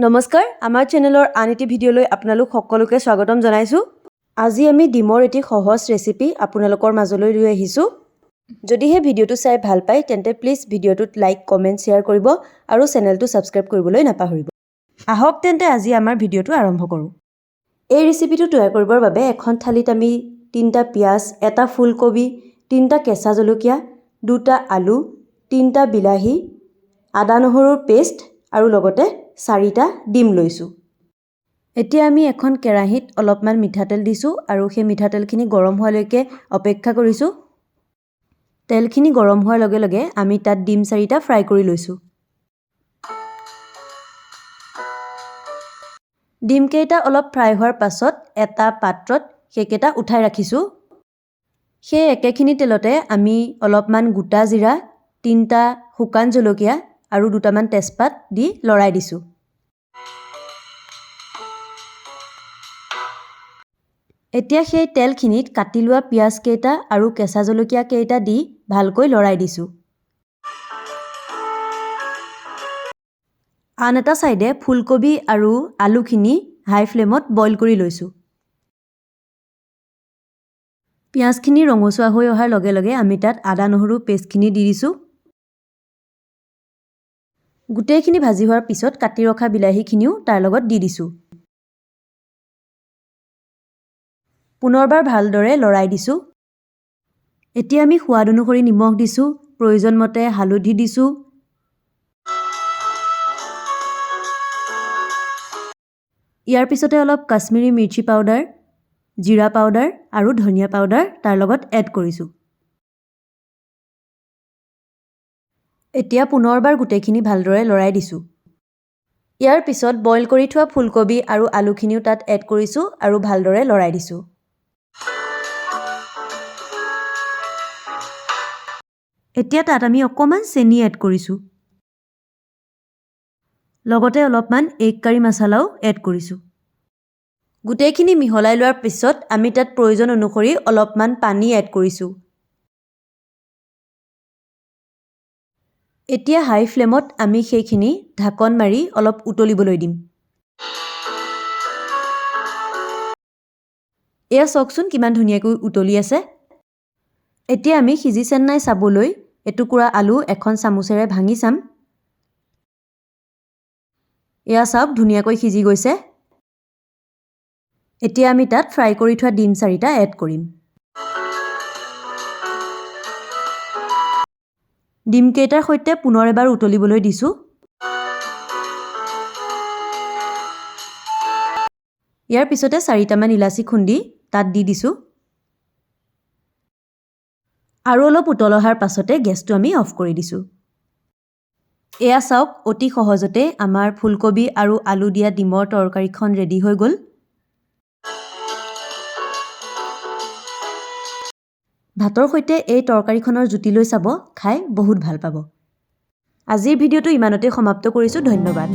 নমস্কাৰ আমাৰ চেনেলৰ আন এটি ভিডিঅ'লৈ আপোনালোক সকলোকে স্বাগতম জনাইছো। আজি আমি ডিমৰ এটি সহজ ৰেচিপি আপোনালোকৰ মাজলৈ লৈ আহিছো। যদি হে ভিডিঅ'টো চাই ভাল পায় তেন্তে প্লিজ ভিডিঅ'টোত লাইক, কমেন্ট, শেয়াৰ কৰিব আৰু চেনেলটো সাবস্ক্ৰাইব কৰিবলৈ নাপাহৰিব। আহক তেন্তে আজি আমাৰ ভিডিঅ'টো আৰম্ভ কৰো। এই ৰেচিপিটো তৈয়াৰ কৰিবৰ বাবে এখন থালিত আমি 3টা পিয়াজ, এটা ফুলকবি, 3টা কেঁচা জলকীয়া, 2টা আলু, 3টা বিলাহী, আদা নহৰুৰ পেষ্ট আৰু লগতে 4টা ডিম লৈছো। এতিয়া আমি এখন কেৰাহীত অলপমান মিঠাতেল দিছো আৰু সেই মিঠাতেলখিনি গৰম হোৱালৈকে অপেক্ষা কৰিছো। তেলখিনি গৰম হোৱাৰ লগে লগে আমি তাত ডিম 4টা ফ্ৰাই কৰি লৈছো। ডিম কেইটা অলপ ফ্ৰাই হোৱাৰ পাছত এটা পাত্ৰত সেইকেইটা উঠাই ৰাখিছো। সেই একেখিনি তেলতে আমি অলপমান গোটা জিৰা, 3টা শুকান জলকীয়া আৰু 2টামান তেজপাত দি লৰাই দিছো। এতিয়া সেই তেলখিনিত কাটি লোৱা পিয়াজ কেইটা আৰু কেঁচা জলকীয়া কেইটা দি ভালকৈ লৰাই দিছো। আন এটা সাইডে ফুলকবি আৰু আলুখিনি হাই ফ্লেমত বইল কৰি লৈছো। পিয়াজখিনি ৰঙচুৱা হৈ অহাৰ লগে লগে আমি তাত আদা নহৰু পেষ্টখিনি দি দিছো। গোটেইখিনি ভাজি হোৱাৰ পিছত কাটি ৰখা বিলাহীখিনিও তাৰ লগত দি দিছো। পুনৰবাৰ ভালদৰে লৰাই দিছো। এতিয়া আমি সোৱাদ অনুসৰি নিমখ দিছো, প্ৰয়োজন মতে হালধি দিছো। ইয়াৰ পিছতে অলপ কাশ্মীৰী মিৰ্চি পাউডাৰ, জিৰা পাউডাৰ আৰু ধনিয়া পাউডাৰ তাৰ লগত এড কৰিছো। এতিয়া পুনৰবাৰ গোটেইখিনি ভালদৰে লৰাই দিছো। ইয়াৰ পিছত বইল কৰি থোৱা ফুলকবি আৰু আলুখিনিও তাত এড কৰিছো আৰু ভালদৰে লৰাই দিছো। এতিয়া তাত আমি অকমান চেনি এড কৰিছো। লগতে অলপমান এগ কাৰি মছলাও এড কৰিছো। গোটেইখিনি মিহলাই লোৱাৰ পিছত আমি তাত প্ৰয়োজন অনুসৰি অলপমান পানী এড কৰিছো। এতিয়া হাই ফ্লেমত আমি সেইখিনি ঢাকন মাৰি অলপ উতলিবলৈ দিম। এয়া চাওকচোন কিমান ধুনীয়াকৈ উতলি আছে। এতিয়া আমি সিজিছে নাই চাবলৈ এটুকুৰা আলু এখন চামুচেৰে ভাঙি চাম। এয়া চাওক ধুনীয়াকৈ সিজি গৈছে। এতিয়া আমি তাত ফ্ৰাই কৰি থোৱা ডিম 4টা এড কৰিম। ডিম কেইটাৰ সৈতে পুনৰ এবাৰ উতলিবলৈ দিছো। ইয়াৰ পিছতে 4টামান ইলাচি খুন্দি তাত দি দিছো। আৰু অলপ উতল অহাৰ পাছতে গেছটো আমি অফ কৰি দিছো। এয়া চাওক অতি সহজতে আমাৰ ফুলকবি আৰু আলু দিয়া ডিমৰ তৰকাৰীখন ৰেডি হৈ গ'ল। ভাতৰ সৈতে এই তৰকাৰীখনৰ জুতি লৈ চাব, খাই বহুত ভাল পাব। আজিৰ ভিডিঅ'টো ইমানতে সমাপ্ত কৰিছো। ধন্যবাদ।